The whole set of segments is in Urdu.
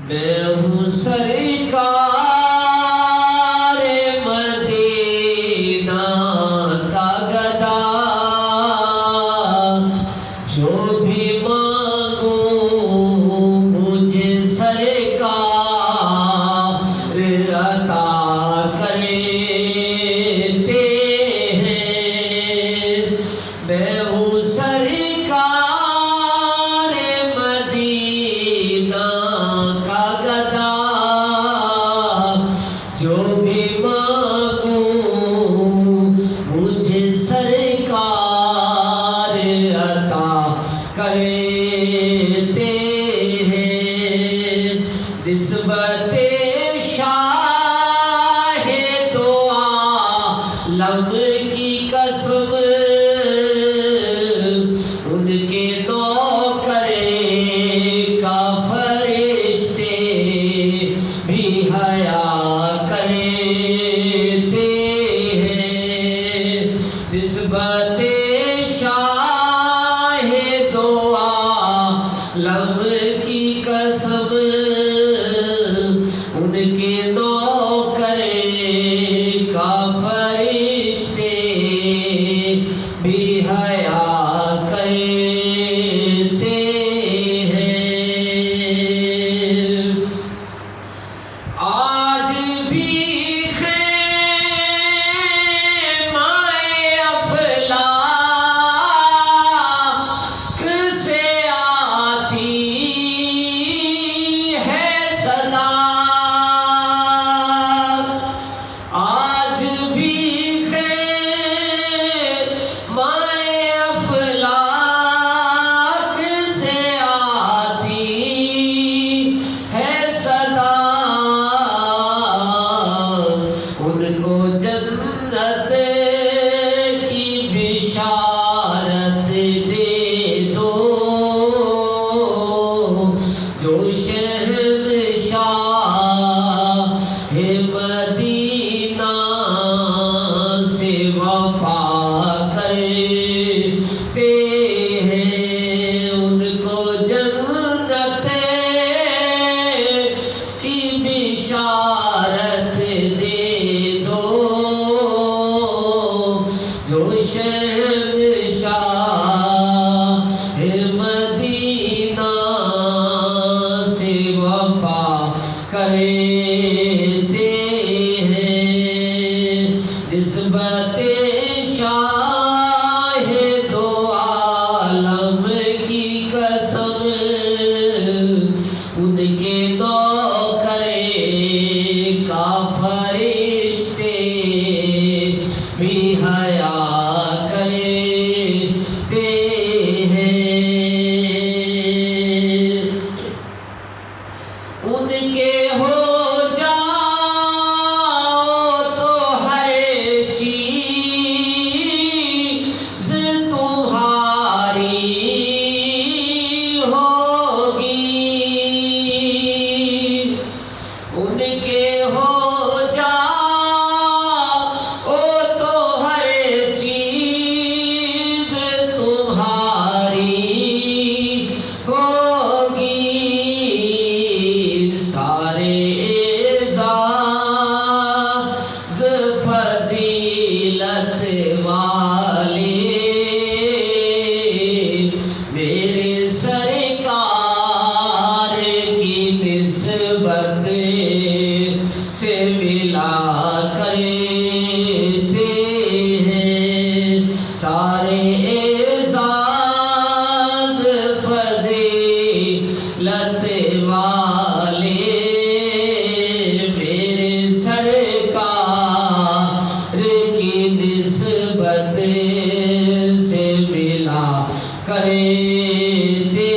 میں ہوں سرکار مدینہ کا گدا، جو بھی مانگوں مجھے سرکار عطا کرتے ہیں۔ میں ہوں سرکار مدینہ کا گدا، جو بھی مانگوں مجھے سرکار عطا کرتے ہیں۔ نسبت شاہ دو عالم کی قسم، ان کے نوکر کا فرشتے بھی حیا کرتے ہیں۔ نسبت شاہ دو عالم کی قسم، ان کے نوکر کا فرشتے بھی حیا کرتے ہیں۔ آج بھی خیمہ افلاک سے آتی ہے صدا، آج بھی خیمہ افلاک سے آتی ہے صدا، ان کو جنت کی بشارت دے دو، جو شہنشاہ مدینہ سے وفا کرتے ہیں۔ ان کو جنت کی بشارت دے دو، جو شہنشاہ مدینہ سے وفا کرتے ہیں۔ نسبت شاہ دو عالم کی قسم، ان کے نوکر کا فرشتے بھی حیا کرتے ہیں۔ ان کے ہو جاؤ تو ہر چیز تمہاری ہوگی، ان کے ہو جاؤ تو ہر چیز تمہاری ہوگی۔ سارے اعزاز فضیلت والے میرے سرکار کی نسبت سے ملا کرتے ہیں۔ سارے اعزاز فضیلت والے میرے سرکار کی نسبت سے ملا کرتے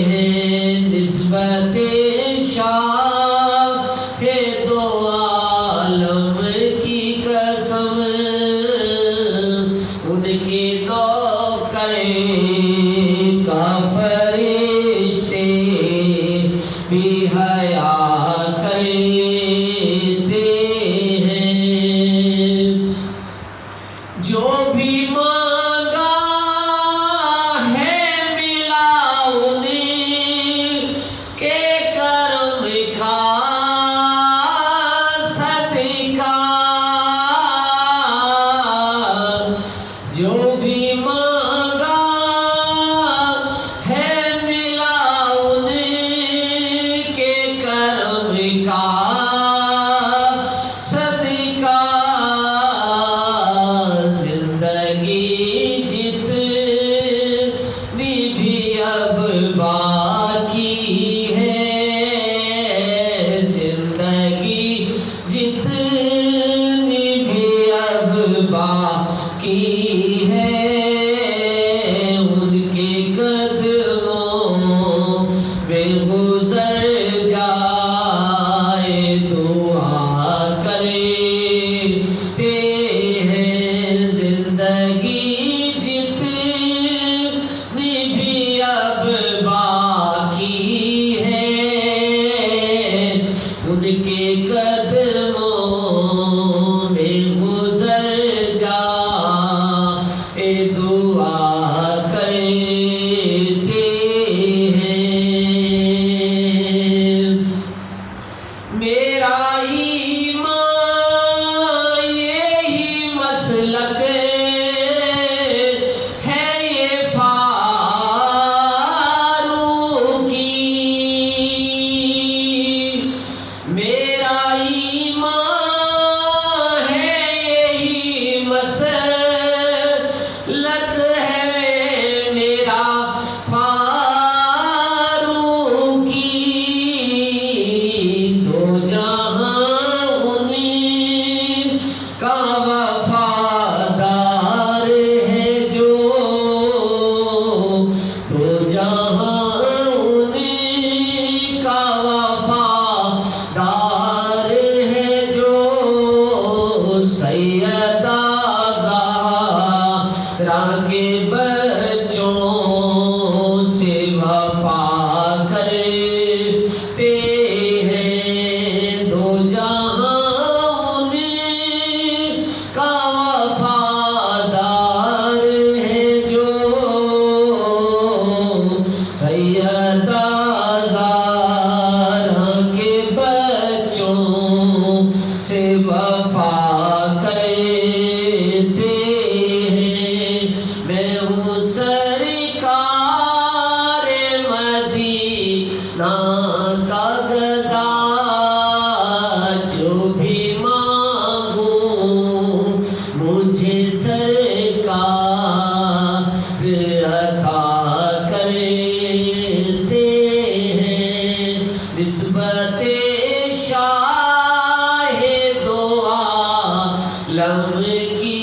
ہیں۔ نسبت شاہ دو عالم کی قسم، ان کے نوکر کا فرشتے بھی حیا کرتے ہیں۔ جو بھی مانگا ہے ملا انہیں کے کرم ان کے قدموں میں گزر جا، اے دعا کرتے ہیں۔ میرا ایمان یہی مسلک ہے، یہ فاروقی۔ میرا ایمان ہے یہی مسلک ہے، میرا فاروقی۔ دو جہاں انہیں کا وفادار ہے جو، دو جہاں انہیں کا وفادار ہے جو، سیدہ زہرا کے بچوں سے وفا کرتے ہیں۔ دو جہاں انہیں کا وفادار ہے جو، سیدہ زہرا کے بچوں سے وفا کرتے ہیں۔ میں ہوں سرکار مدینہ کا گدا، جو بھی مانگوں مجھے سرکار عطا کرتے ہیں۔ نسبت شاہ دو عالم کی